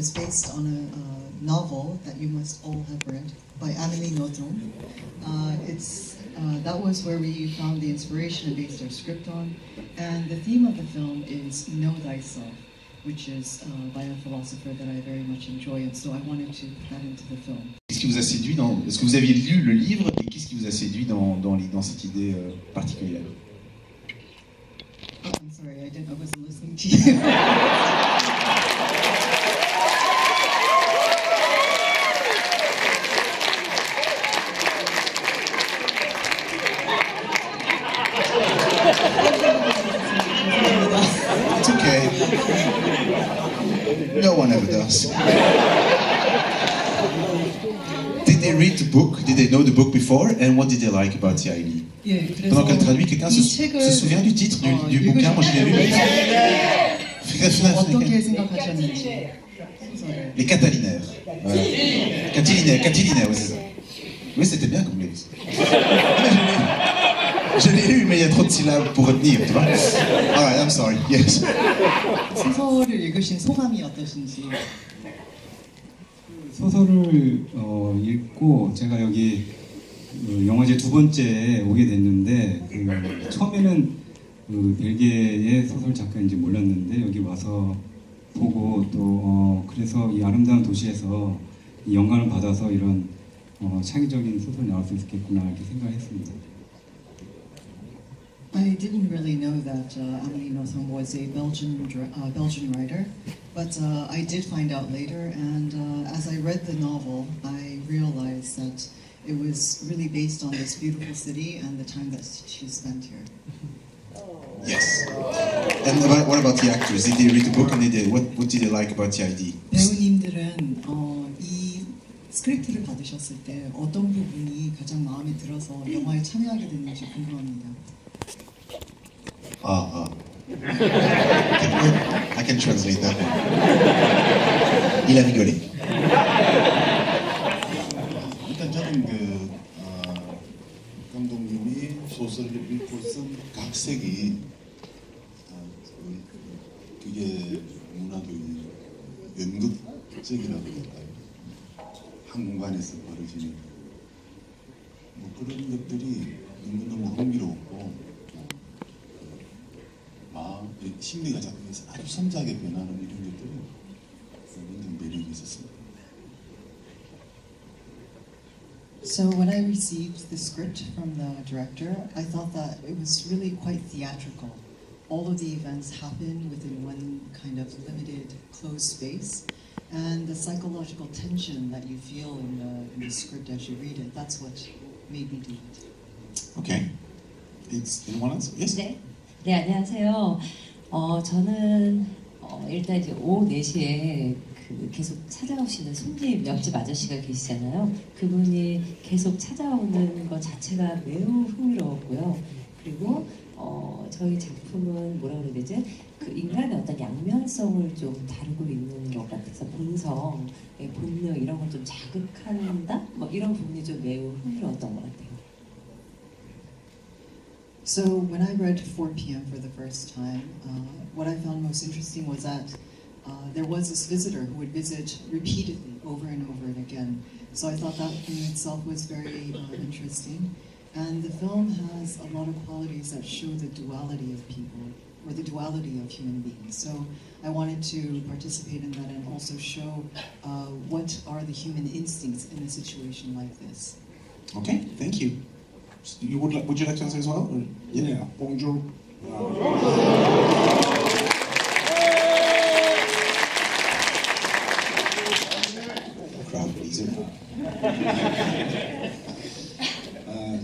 is based on a novel that you must all have read by Amélie Nothomb. That was where we found the inspiration and based our script on. And the theme of the film is Know Thyself, which is by a philosopher that I very much enjoy, and so I wanted to put that into the film. Qu'est-ce qui vous a séduit est-ce que vous aviez lu le livre et qu'est-ce qui vous a séduit dans cette idée particulière? Oh, I'm sorry, I wasn't listening to you. It's okay. No one ever does. Did they read the book? Did they know the book before? And what did they like about the idea? Pendant qu'elle traduit, quelqu'un se souvient du titre du bouquin? Moi, je l'ai lu. Les Catilinaires. Catilinaires, oui, c'est ça. Oui, c'était bien comme livre. Je l'ai lu, mais il y a trop de syllabes pour retenir, tu vois. Alright, I'm sorry. Yes. 소설을 읽으신 소감이 어떠신지? 소설을 읽고 제가 여기 영화제 두 번째 오게 됐는데 처음에는 벨기에의 소설 작가인지 몰랐는데 여기 와서 보고 또 그래서 이 아름다운 도시에서 이 영감을 받아서 이런 창의적인 소설이 나올 수 있겠구나 이렇게 생각했습니다. I didn't really know that Amélie Nothomb was a Belgian writer, but I did find out later, and as I read the novel, I realized that it was really based on this beautiful city and the time that she spent here. Yes. And what about the actors? Did they read the book and what did they like about the idea? 배우님들은 이 스크립트를 받으셨을 때 어떤 부분이 가장 마음에 들어서 영화에 참여하게 됐는지 궁금합니다. I can translate that one. Il a rigolé. 일단 저는 감독님이 소설을 읽고 쓴 각색이 되게 문화적인 연극적이라고 할까요? 한 공간에서 벌어지는 그런 것들이 너무너무 흥미로웠고 심리가 아주 섬세하게 변하는 이런 것들이 굉장히 매력이 있었습니다. So when I received the script from the director, I thought that it was really quite theatrical. All of the events happen within one kind of limited, closed space, and the psychological tension that you feel in the script as you read it, that's what made me do it. Okay. Anyone else? Yes? 네, 안녕하세요. 저는 일단 이제 오후 4시에 계속 찾아오시는 손님 옆집 아저씨가 계시잖아요. 그분이 계속 찾아오는 것 자체가 매우 흥미로웠고요. 그리고 저희 작품은 뭐라 그래야 되지? 그 인간의 어떤 양면성을 좀 다루고 있는 것 같아서 본성, 본능 이런 걸 좀 자극한다? 뭐 이런 부분이 좀 매우 흥미로웠던 것 같아요. So when I read 4 p.m. for the first time, what I found most interesting was that there was this visitor who would visit repeatedly over and over and again. So I thought that in itself was very interesting. And the film has a lot of qualities that show the duality of people, or the duality of human beings. So I wanted to participate in that and also show what are the human instincts in a situation like this. Okay, thank you. Would you like to answer as well? Or? Yeah, bonjour. Crowd pleaser.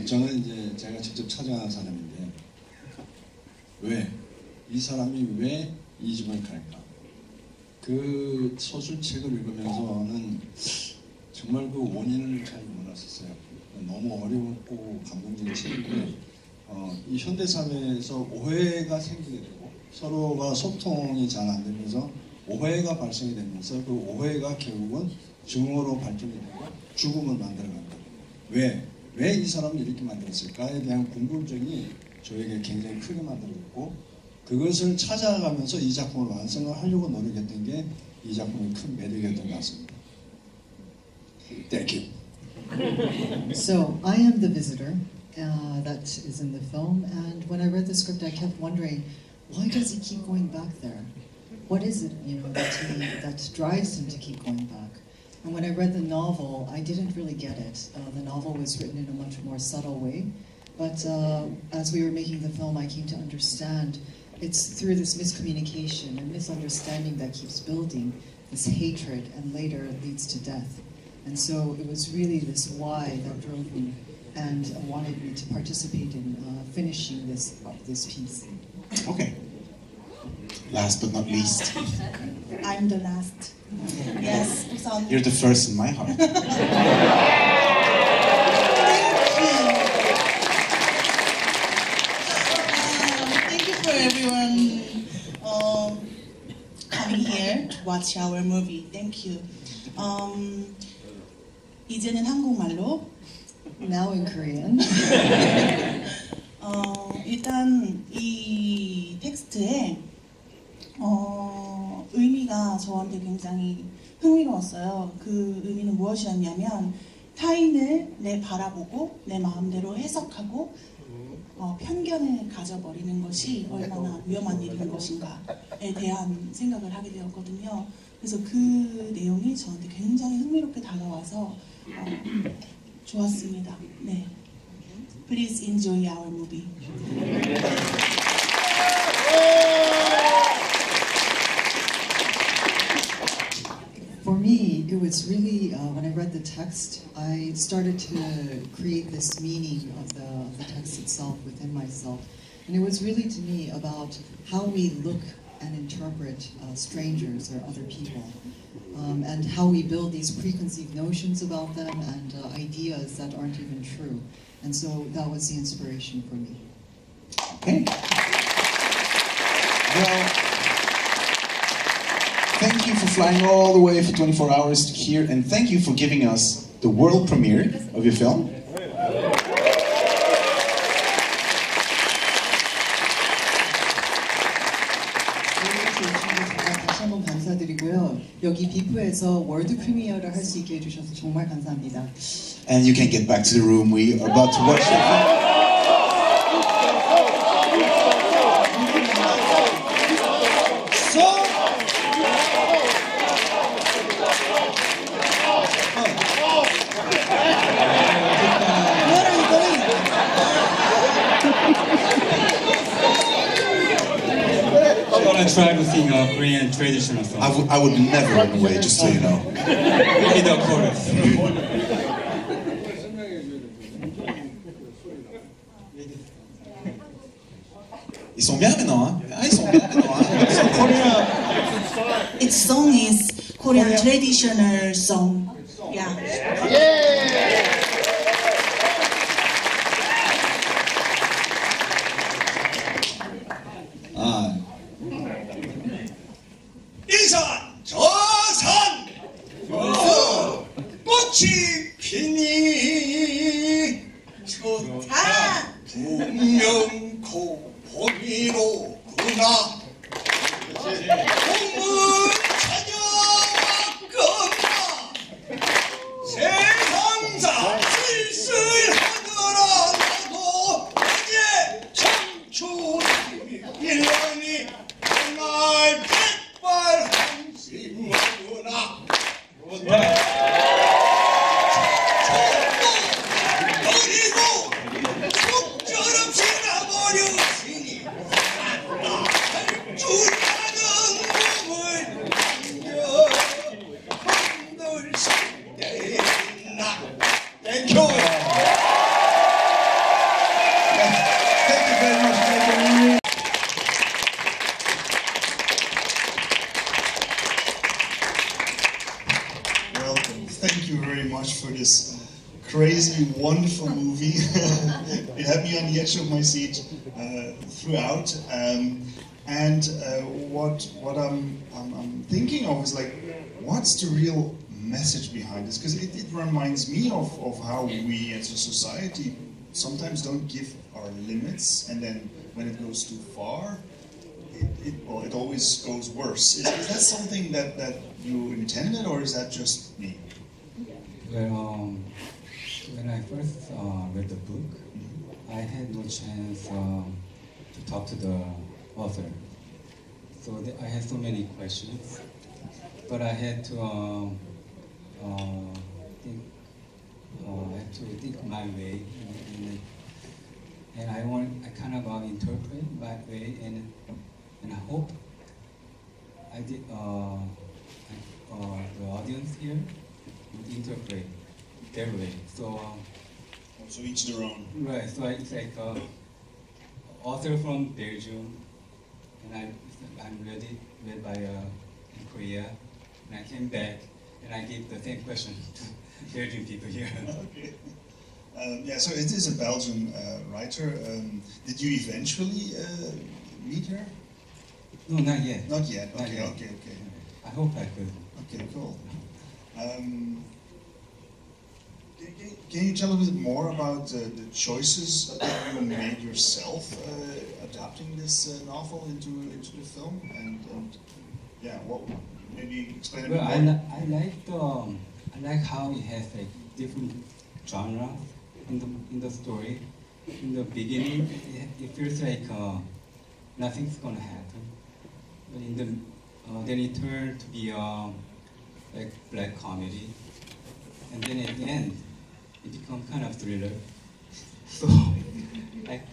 저는 이제 제가 직접 찾아간 사람인데 이 사람이 왜 이 집을 갈까? 그 소설책을 읽으면서는 정말 그 원인을 잘 몰랐었어요. 너무 어려웠고 감동적인 책인데 이 현대 사회에서 오해가 생기게 되고 서로가 소통이 잘 안 되면서 오해가 발생이 되면서 그 오해가 결국은 증오로 발전이 되고 죽음을 만들어간다. 왜 이 사람이 이렇게 만들었을까에 대한 궁금증이 저에게 굉장히 크게 만들어졌고 그것을 찾아가면서 이 작품을 완성을 하려고 노력했던 게 이 작품이 큰 매력이었던 것 같습니다. Thank you. So I am the visitor that is in the film, and when I read the script, I kept wondering, why does he keep going back there? What is it, that drives him to keep going back? And when I read the novel, I didn't really get it. The novel was written in a much more subtle way, but as we were making the film, I came to understand it's through this miscommunication and misunderstanding that keeps building this hatred and later leads to death. And so it was really this why that drove me and wanted me to participate in finishing this piece. Okay. Last but not least. I'm the last. Yes, 우선. You're the first in my heart. Thank you for everyone coming here to watch our movie. Thank you. 이제는 한국말로. Now in Korean. 일단 이 텍스트에 의미가 저한테 굉장히 흥미로웠어요. 그 의미는 무엇이었냐면 타인을 내 바라보고 내 마음대로 해석하고 편견을 가져버리는 것이 얼마나 위험한 일인 것인가에 대한 생각을 하게 되었거든요. 그래서 그 내용이 저한테 굉장히 흥미롭게 다가와서 좋았습니다. 네. Please enjoy our movie. For me, it was really, when I read the text, I started to create this meaning of the text itself within myself. And it was really, to me, about how we look and interpret strangers or other people. And how we build these preconceived notions about them and ideas that aren't even true. And so that was the inspiration for me. Okay. Well, thank you for flying all the way for 24 hours here, and thank you for giving us the world premiere of your film. 다시 한번 감사드리고요. 여기 비프에서 월드 프리미어를 할 수 있게 해주셔서 정말 감사합니다. And you can get back to the room. We are about to watch the film. I'm gonna try to sing a Korean traditional song. I would never run away, just so you know. Maybe the chorus. Ils sont bien maintenant, hein? Ah, ils sont bien maintenant, hein? Its song is Korean traditional song. Yeah. 이산 저산 꽃이 피니 좋다. 분명코 봄이로구나 봄은 찾아왔건나 세상사 쓸쓸하더라 나도 이제 청춘이 일러니 날 백발 한심하구나 버리고 속절없이 나버렸으니 나할 줄 아는 몸을 남겨 흔들 때나 Thank you. Thank you very much, Michael. Well, thank you very much for this crazy, wonderful movie. It had me on the edge of my seat throughout. What I'm thinking of is like, what's the real message behind this? Because it reminds me of how we as a society sometimes don't give our limits, and then when it goes too far, it always goes worse. Is that something that you intended, or is that just me? Well, when I first read the book, I had no chance to talk to the author. So I had so many questions, but I had to think my way, and I kind of interpret my way, and I hope I did the audience here would interpret their way. So each their own. right. So it's like author from Belgium, and I'm read by in Korea, and I came back and I gave the same question to Belgian people here. Okay. Yeah, so it is a Belgian writer. Did you eventually meet her? No, not yet. Not yet. Not Okay, yet. okay. I hope I could. Okay, cool. Can you tell a bit more about the choices that you made yourself adapting this novel into the film? And yeah, what maybe explain a bit Well, more. I like how it has like different genre in the story. In the beginning, it feels like nothing's gonna happen, but then it turned to be like black comedy, and then at the end, it becomes kind of thriller. So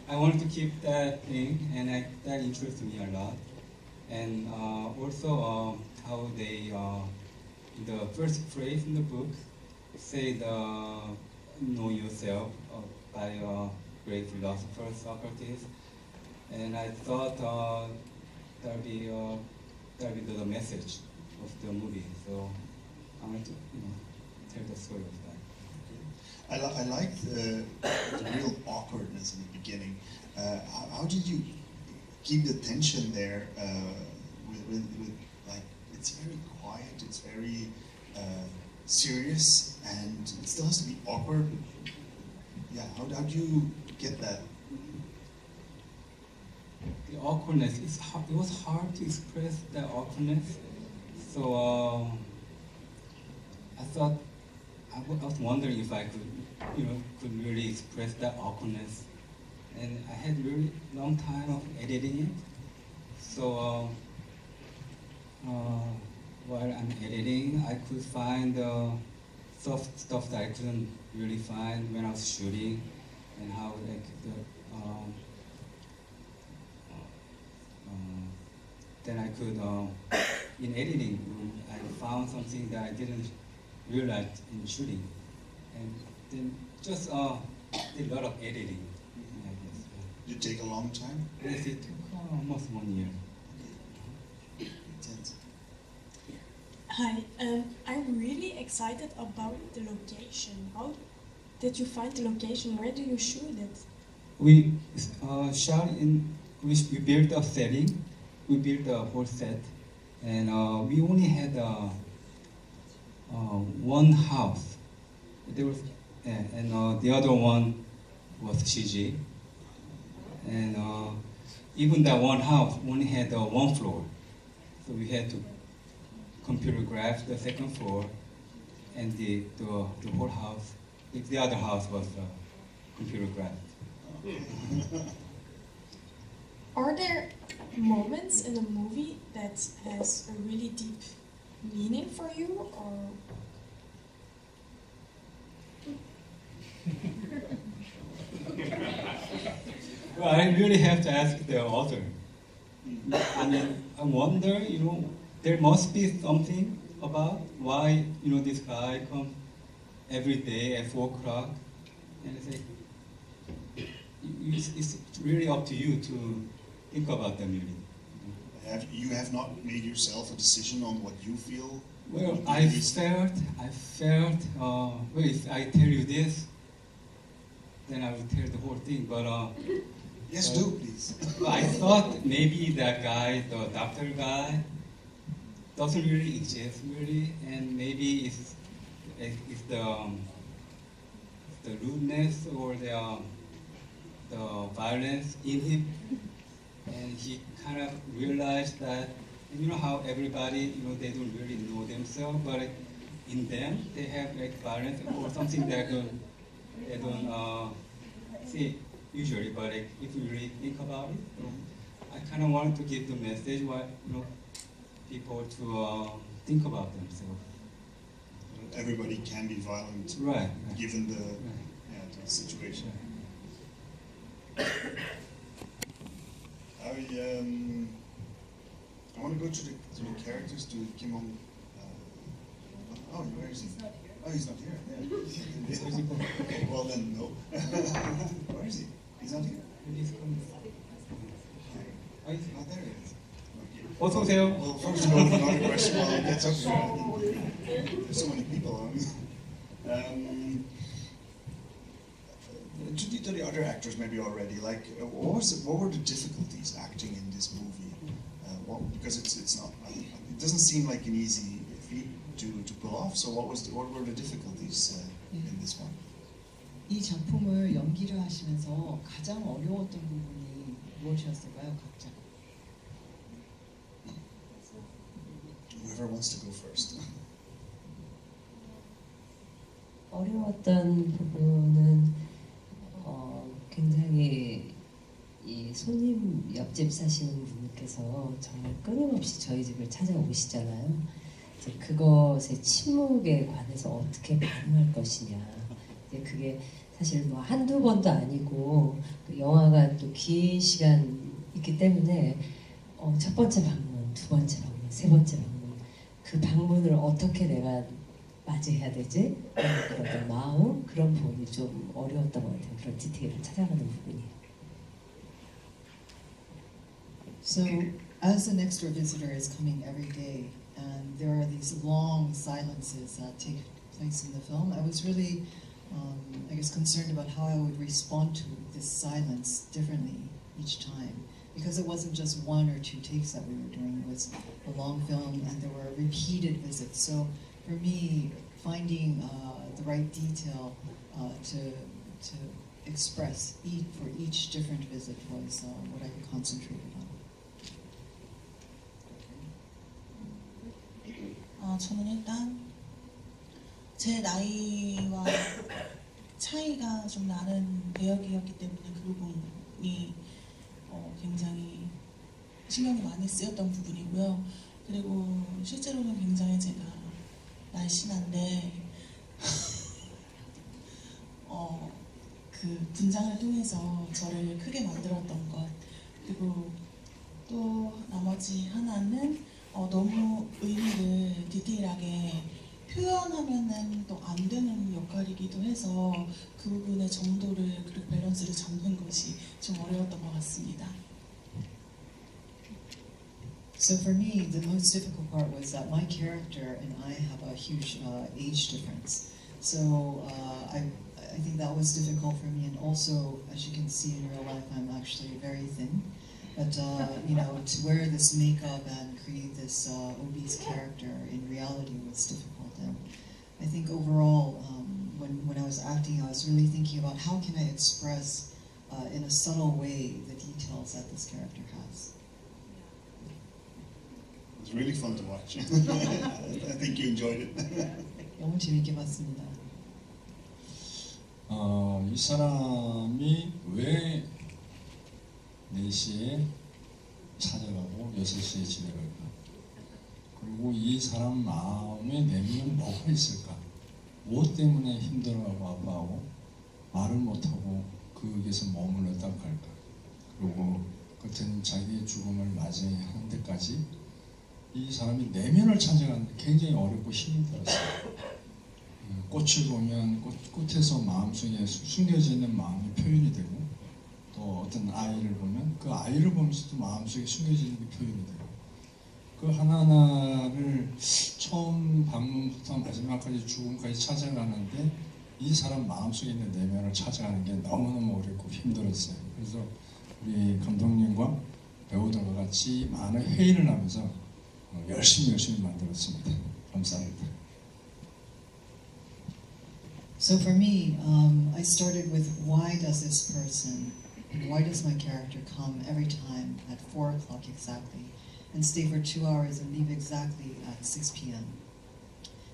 I wanted to keep that thing, and that interests me a lot. And also how they in the first phrase in the book say the know yourself by great philosopher Socrates, and I thought that'd be the message of the movie. So I want to tell the story of that. I liked the real awkwardness in the beginning. How did you keep the tension there with like, it's very quiet, it's very serious, and it still has to be awkward. Yeah, how do you get that? The awkwardness, it was hard to express that awkwardness. So I thought, I was wondering if I could really express that awkwardness. And I had really long time of editing it. So while I'm editing, I could find stuff that I couldn't really find when I was shooting, and how like then I could in editing I found something that I didn't realize in shooting, and then just did a lot of editing. I guess. Did it take a long time? Yes, it took almost 1 year. Intense. Hi, I'm really excited about the location. How did you find the location? Where do you shoot it? We shot we built a setting, we built a whole set, and we only had one house. There was, and the other one was CG, and even that one house only had one floor, so we had to computer graph the second floor, and the whole house. The other house was computer graphed. Are there moments in the movie that has a really deep meaning for you, or? Well, I really have to ask the author. I mean, I wonder, there must be something about why, this guy comes every day at 4 o'clock, and it's like, it's really up to you to think about the movie. You have not made yourself a decision on what you feel? Well, I felt, well, if I tell you this, then I will tell the whole thing, but yes, do, please. I thought maybe that guy, the doctor guy, doesn't really exist, really, and maybe it's the rudeness or the violence in him, and he kind of realized that, you know how everybody, you know, they don't really know themselves, but in them they have like violence or something that they don't see usually. But like, if you really think about it, you know, I kind of wanted to give the message what, you know, people to think about themselves. Everybody can be violent, right? Given the, the situation. I want to go to the characters, to Kim Hong. Oh, where is he? Oh, he's not here. Yeah. Okay, well then, no. Where is he? He's not here. He's coming. Oh, he's not there yet. 어서 오세요. Well, first of all, another question while he gets up here. There's so many people. To the other actors, maybe already. Like, what were the difficulties acting in this movie? Because it's not. It doesn't seem like an easy feat to pull off. So what were the difficulties in this one? 이 작품을 연기를 하시면서 가장 어려웠던 부분이 무엇이었을까요, 각자? Whoever wants to go first. 어려웠던 부분은 굉장히 이 손님 옆집 사시는 분께서 정말 끊임없이 저희 집을 찾아오시잖아요. 그것의 침묵에 관해서 어떻게 반응할 것이냐. 그게 사실 뭐 한두 번도 아니고 영화가 또 긴 시간 있기 때문에 첫 번째 방문, 두 번째 방문, 세 번째 방문, 그 방문을 어떻게 내가 맞이해야 되지? 그런 마음, 그런 부분이 좀 어려웠던 것 같아요. 그런 디테일을 찾아가는 부분이에요. So, as an extra visitor is coming every day, and there are these long silences that take place in the film, I was really, I guess, concerned about how I would respond to this silence differently each time. Because it wasn't just one or two takes that we were doing, it was a long film and there were repeated visits. So for me, finding the right detail to express for each different visit was what I concentrated on. 저는 일단 제 나이와 차이가 좀 나는 배역이었기 때문에 그 부분이 굉장히 신경이 많이 쓰였던 부분이고요. 그리고 실제로는 굉장히 제가 날씬한데 그 분장을 통해서 저를 크게 만들었던 것, 그리고 또 나머지 하나는 너무 의미를 디테일하게 표현하면은 또 안 되는 역할이기도 해서 그 부분의 정도를 그리고 밸런스를 잡는 것이 좀 어려웠던 것 같습니다. So for me, the most difficult part was that my character and I have a huge age difference. So I think that was difficult for me, and also, as you can see in real life, I'm actually very thin. But you know, to wear this makeup and create this obese character in reality was difficult. And I think overall, when I was acting, I was really thinking about how can I express in a subtle way the details that this character has. It was really fun to watch. I think you enjoyed it. 너무 재밌게 봤습니다. 이 사람이 왜 4시에 찾아가고 6시에 집에 갈까? 그리고 이 사람 마음의 내면은 뭐가 있을까? 무엇 때문에 힘들어하고 아파하고 말을 못하고 거기에서 머물렀다 갈까? 그리고 끝은 자기의 죽음을 맞이하는 데까지 이 사람이 내면을 찾아가는 데 굉장히 어렵고 힘이 들었어요. 꽃을 보면 꽃에서 마음속에 숨겨져 있는 마음이 표현이 되고, 또 어떤 아이를 보면 그 아이를 보면서도 마음속에 숨겨지는 게 표현이 되고, 그 하나하나를 처음 방문부터 마지막까지 죽음까지 찾아가는데 이 사람 마음속에 있는 내면을 찾아가는 게 너무너무 어렵고 힘들었어요. 그래서 우리 감독님과 배우들과 같이 많은 회의를 하면서 열심히 만들었습니다. 감사합니다. So for me, I started with why does this person why does my character come every time at 4 o'clock exactly and stay for 2 hours and leave exactly at 6 p.m.?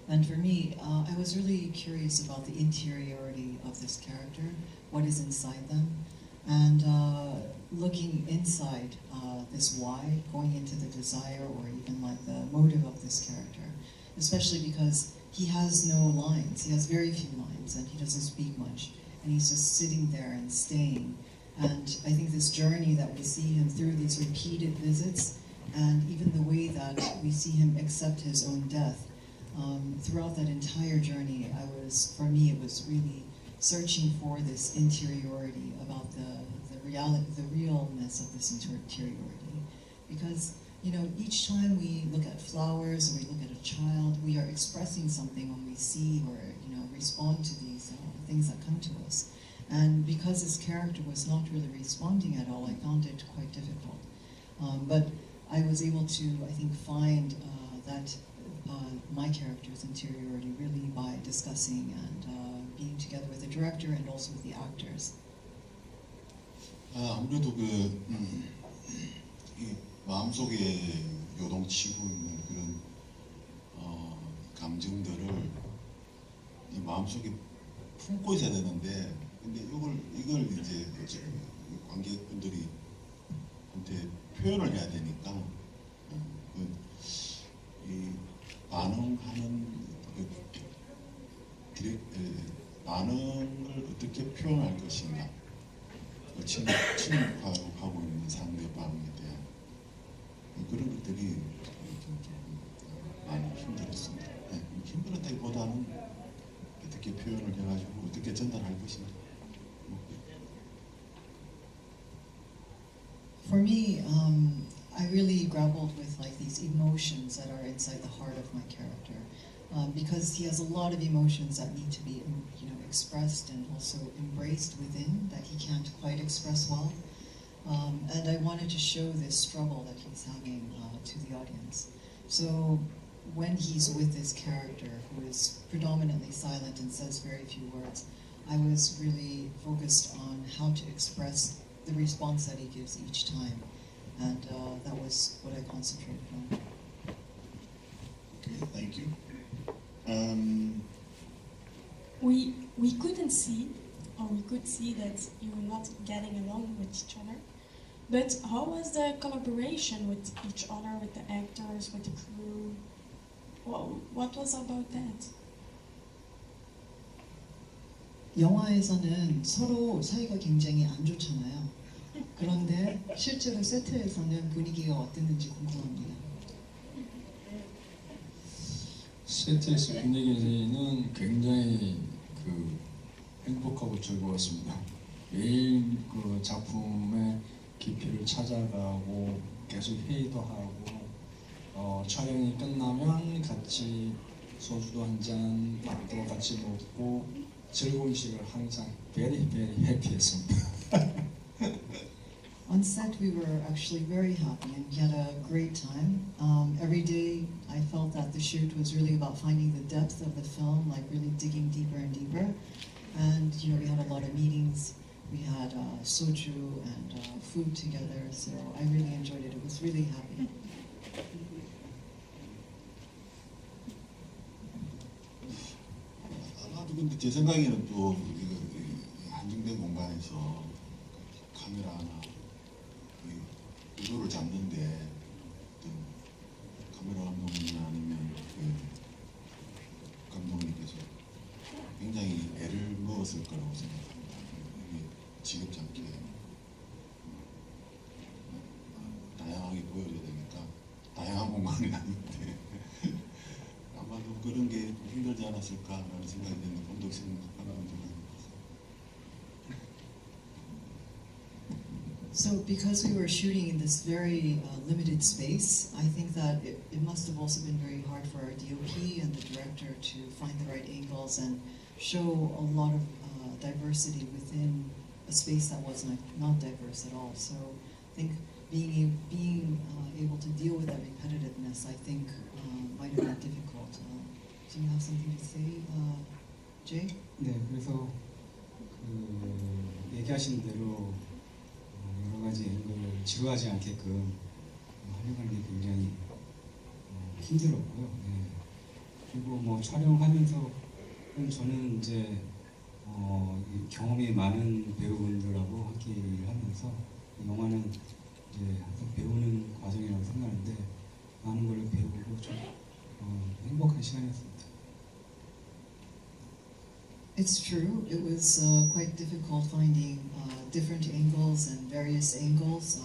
And for me, I was really curious about the interiority of this character, what is inside them, and looking inside this why, going into the desire or even like the motive of this character, especially because he has no lines, he has very few lines, and he doesn't speak much, and he's just sitting there and staying. And I think this journey that we see him through, these repeated visits, and even the way that we see him accept his own death, throughout that entire journey, for me, it was really searching for this interiority about the realness of this interiority. Because, you know, each time we look at flowers or we look at a child, we are expressing something when we see or, you know, respond to these things that come to us. And because his character was not really responding at all, I found it quite difficult. But I was able to, I think, find that my character's interiority really by discussing and being together with the director and also with the actors. 아무래도 이 마음속에 요동치고 있는 그런 감정들을 이 마음속에 품고 있어야 되는데, 근데 이걸 이제 관객분들이 한테 표현을 해야 되니까 이 반응하는 반응을 어떻게 표현할 것인가, 침묵하고 있는 상대방에 대한 그런 것들이 좀 많이 힘들었습니다. 힘들었다기보다는 어떻게 표현을 해가지고 어떻게 전달할 것인가. For me, I really grappled with like these emotions that are inside the heart of my character, because he has a lot of emotions that need to be, you know, expressed and also embraced within that he can't quite express well. And I wanted to show this struggle that he's having to the audience. So when he's with this character who is predominantly silent and says very few words, I was really focused on how to express the response that he gives each time. And that was what I concentrated on. Okay, thank you. We couldn't see, or we could see that you were not getting along with each other. But how was the collaboration with each other, with the actors, with the crew? What was about that? 영화에서는 서로 사이가 굉장히 안 좋잖아요. 그런데 실제로 세트에서는 분위기가 어땠는지 궁금합니다. 세트에서 분위기는 굉장히 행복하고 즐거웠습니다. 매일 그 작품의 깊이를 찾아가고 계속 회의도 하고 촬영이 끝나면 같이 소주도 한잔 밥도 같이 먹고 즐거운 시간을 항상 very happy했습니다. On set, we were actually very happy and we had a great time. Every day, I felt that the shoot was really about finding the depth of the film, like really digging deeper and deeper. And you know, we had a lot of meetings. We had soju and food together, so I really enjoyed it. It was really happy. 아마도 근데 제 생각에는 또 한정된 공간에서 카메라 하나 구도를 잡는데 어떤 카메라 감독님이나 아니면 감독님께서 굉장히 애를 먹었을 거라고 생각합니다. 이게 지겹지 않게 다양하게 보여줘야 되니까 다양한 공간이 아닌데 아마도 그런 게 힘들지 않았을까라는 생각이 드는데 감독 생각하는 분. So because we were shooting in this very limited space, I think that it must have also been very hard for our DOP and the director to find the right angles and show a lot of diversity within a space that was not diverse at all. So I think being able to deal with that repetitiveness, I think, might have been difficult. Do you have something to say, Jay? 네, 그래서 얘기하신 대로 여러 가지 앵글을 지루하지 않게끔 하려는 게 굉장히 힘들었고요. 네. 그리고 뭐 촬영하면서 저는 이제 경험이 많은 배우분들하고 함께 일을 하면서 영화는 이제 항상 배우는 과정이라고 생각하는데 많은 걸 배우고 좀 행복한 시간이었습니다. It's true. It was quite difficult finding different angles and various angles.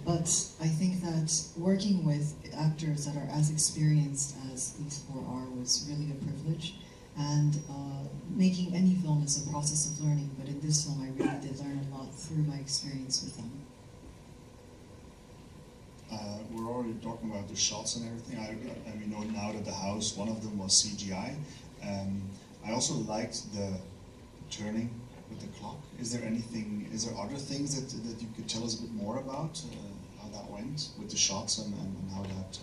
But I think that working with actors that are as experienced as these four are was really a privilege. And making any film is a process of learning, but in this film I really did learn a lot through my experience with them. We're already talking about the shots and everything. We know now that the house, one of them was CGI. I also liked the turning with the clock. Is there other things that you could tell us a bit more about how that went with the shots and how that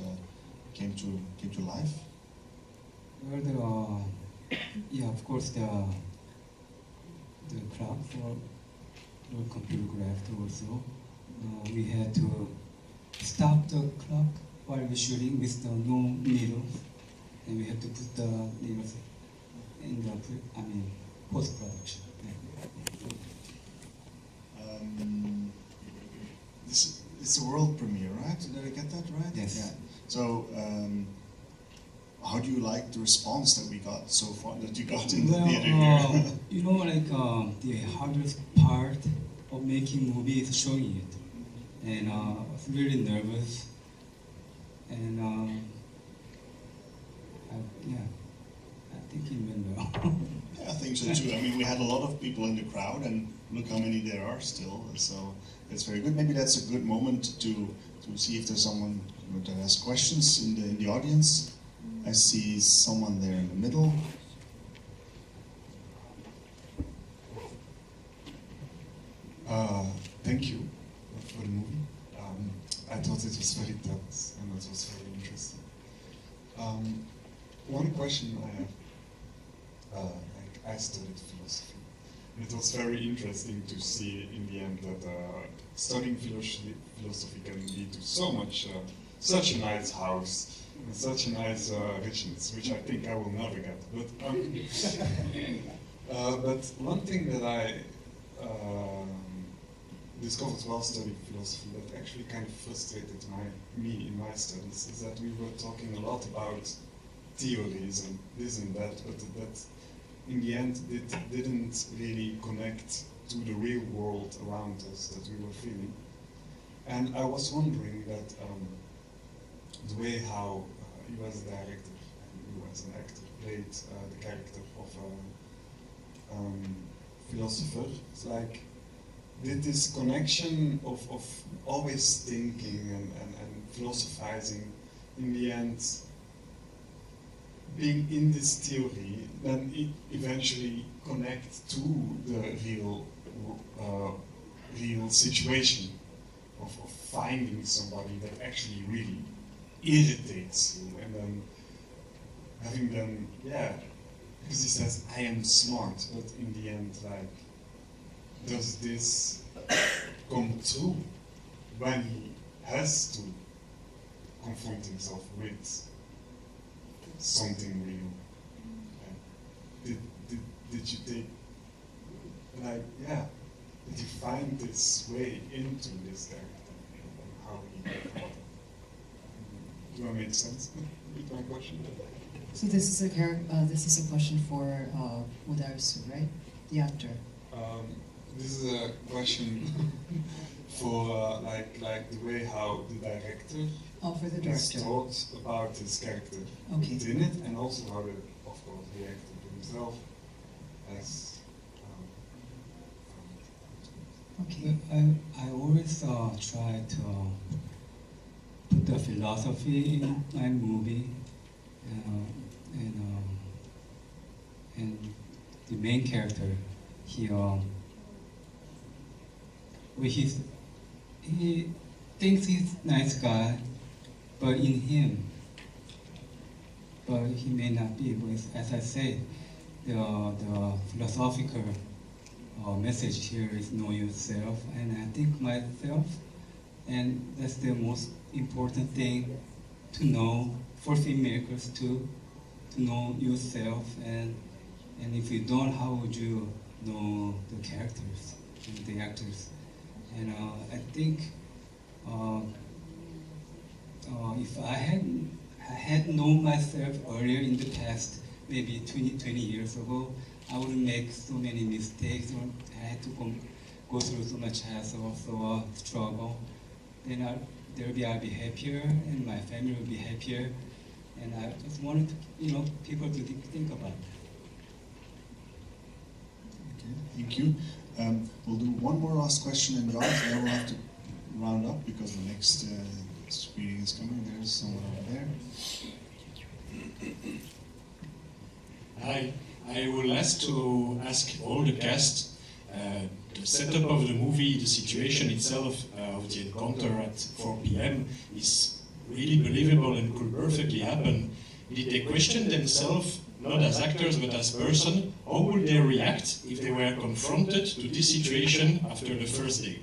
came to life? Well, there are, yeah, of course, the clock for the computer graphed also. We had to stop the clock while we're shooting with the no needles, and we had to put the needles in the post-production. It's a world premiere, right? Did I get that right? Yes. Yeah. So, how do you like the response that we got so far, that you got in the theater here? You know, like the hardest part of making movie is showing it, and I was really nervous, and I think it went well. Yeah, I think so too. I mean, we had a lot of people in the crowd, and look how many there are still. So it's very good. Maybe that's a good moment to see if there's someone that has questions in the audience. I see someone there in the middle. Thank you for the movie. I thought it was very tense and it was very interesting. One question I have, I studied philosophy. It was very interesting to see in the end that studying philosophy can lead to such a nice house, and such a nice richness, which I think I will never get. But one thing that I discovered while studying philosophy that actually kind of frustrated me in my studies is that we were talking a lot about theories and this and that, but that in the end it didn't really connect to the real world around us that we were feeling. And I was wondering that the way how you as a director and you as an actor played the character of a philosopher, it's like, did this connection of always thinking and philosophizing in the end being in this theory, then it eventually connects to the real situation of finding somebody that actually really irritates you, and then having them, because he says, I am smart, but in the end, like, does this come true when he has to confront himself with something real? Did you take, like, did you find this way into this character and how he thought? Do I make sense with my question? So this is a question for Udarsu, right? The actor. This is a question for like the way how the director for the director thought about his character within it, and also how of course the actor himself has. Okay. I always try to put the philosophy in my movie, and the main character, he thinks he's a nice guy, but in him, but he may not be. But as I say, the philosophical message here is know yourself, and I think myself, and that's the most important thing to know for filmmakers too, to know yourself, and if you don't, how would you know the characters and the actors? And I think if I had known myself earlier in the past, maybe 20 years ago, I wouldn't make so many mistakes, or I had to go through so much hassle, so struggle. Then I'll be happier, and my family will be happier. And I just wanted people to think about that. Okay, thank you. We'll do one more last question in round, and then we'll have to round up because the next screening is coming. There's someone over there. Hi, I would like to ask all the cast the setup of the movie, the situation itself of the encounter at 4 p.m. is really believable and could perfectly happen. Did they question themselves, not as actors but as person, how would they react if they were confronted to this situation after the first day?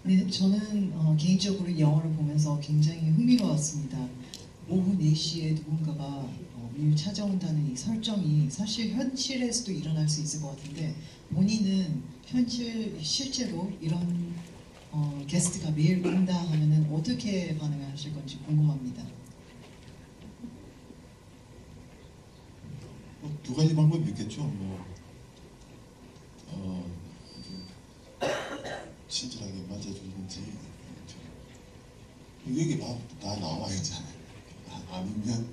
네, 저는 개인적으로 영화를 보면서 굉장히 흥미로웠습니다. 오후 4시에 누군가가 우리를 찾아온다는 이 설정이 사실 현실에서도 일어날 수 있을 것 같은데 본인은 실제로 이런 게스트가 매일 온다 하면은 어떻게 반응하실 건지 궁금합니다. 두 가지 방법이 있겠죠. 친절하게 맞아주는지 여기 다 나와 있잖아요. 아니면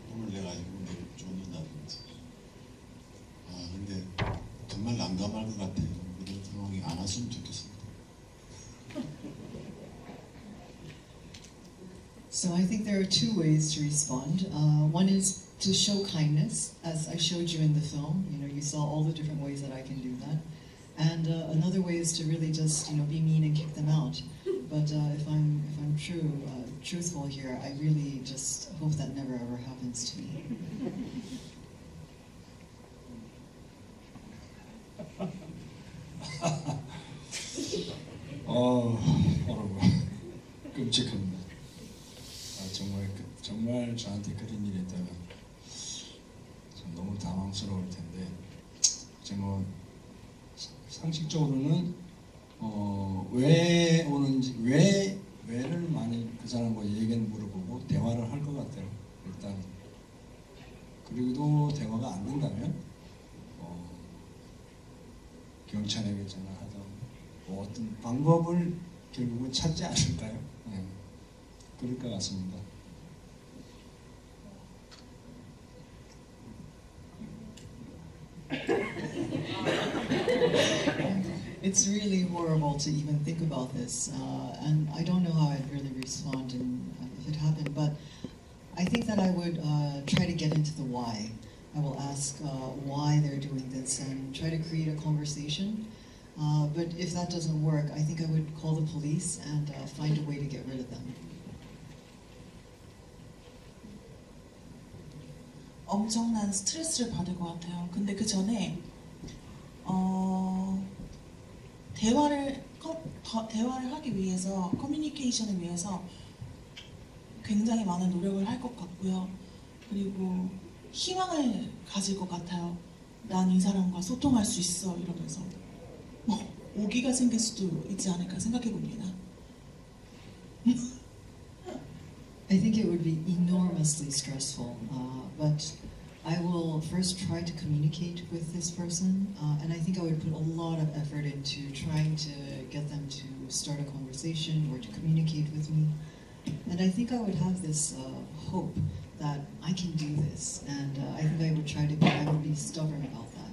돈을 내가지고 내를 쫓는다든지. 근데 정말 난감할 것 같아요. 그런 상황이 안 왔으면 좋겠습니다. So I think there are two ways to respond. One is to show kindness, as I showed you in the film. You saw all the different ways that I can do that. And another way is to really just be mean and kick them out. But if I'm truthful here, I really just hope that never ever happens to me. 끔찍합니다. 정말 저한테 그런 일이 있다면 전 너무 당황스러울 텐데, 상식적으로는 왜 오는지 왜를 많이 그 사람과 얘기는 물어보고 대화를 할 것 같아요. 일단 그리고 대화가 안 된다면 경찰에게 전화하자 어떤 방법을 결국은 찾지 않을까요? 네. 그럴 것 같습니다. It's really horrible to even think about this, and I don't know how I'd really respond if it happened, but I think that I would try to get into the why. I will ask why they're doing this and try to create a conversation. But if that doesn't work, I think I would call the police and find a way to get rid of them. 엄청난 스트레스를 받을 것 같아요. 근데 그 전에 대화를 하기 위해서, 커뮤니케이션을 위해서 굉장히 많은 노력을 할 것 같고요. 그리고 희망을 가질 것 같아요. 난 이 사람과 소통할 수 있어 이러면서 오기가 생길 수도 있지 않을까 생각해 봅니다. I think it would be enormously stressful, but I will first try to communicate with this person, and I think I would put a lot of effort into trying to get them to start a conversation or to communicate with me. And I think I would have this hope that I can do this, and I think I would be stubborn about that.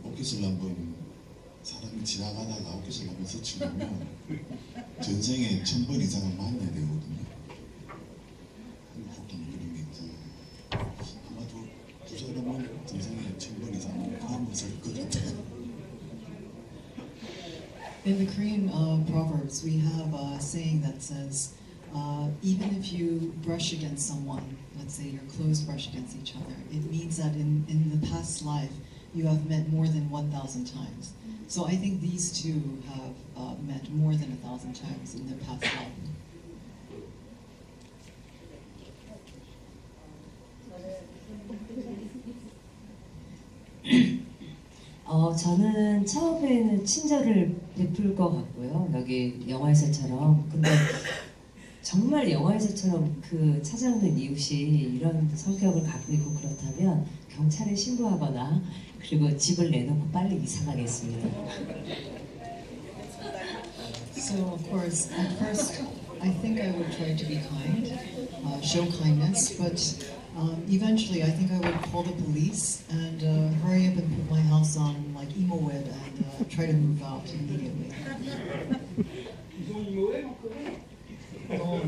오켓을 한번 사람이 지나가다가 오켓을 한번 서치려면 전생에 1000번 이상은 만나야 되거든요. 한국인 그런 게 있잖아요. 아마도 두 사람은 전생에 1000번 이상은 만났을 것 같아요. In the Korean proverbs, we have a saying that says, even if you brush against someone, let's say your clothes brush against each other, it means that in the past life you have met more than 1,000 times. So I think these two have met more than 1,000 times in their past life. 저는 처음에는 친절을 베풀 것 같고요. 여기 영화에서처럼. 근데 정말 영화에서처럼 그 찾아오는 이웃이 이런 성격을 갖고 있고 그렇다면 경찰에 신고하거나 그리고 집을 내놓고 빨리 이사 가겠습니다. So of course, at first, I think I would try to be kind, show kindness, but eventually I think I would call the police and hurry up and put my house on like EmoWeb and try to move out immediately. Non,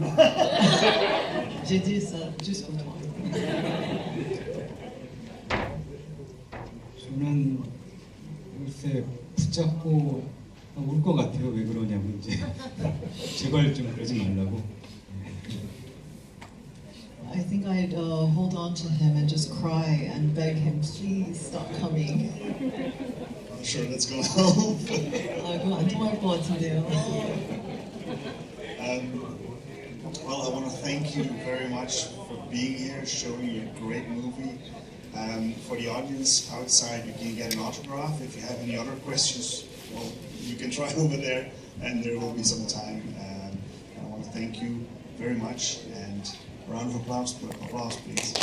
j'ai dit ça juste pour toi. 저는 글쎄 붙잡고 울 것 같아요. 왜 그러냐고 이제 제발 좀 그러지 말라고. I think I'd hold on to him and just cry and beg him, please stop coming. I'm sure that's going to help. 그거 안 통할 것 같은데요. Well, I want to thank you very much for being here, showing your great movie. For the audience outside, you can get an autograph. If you have any other questions, well, you can try over there, and there will be some time. I want to thank you very much, and a round of applause, please.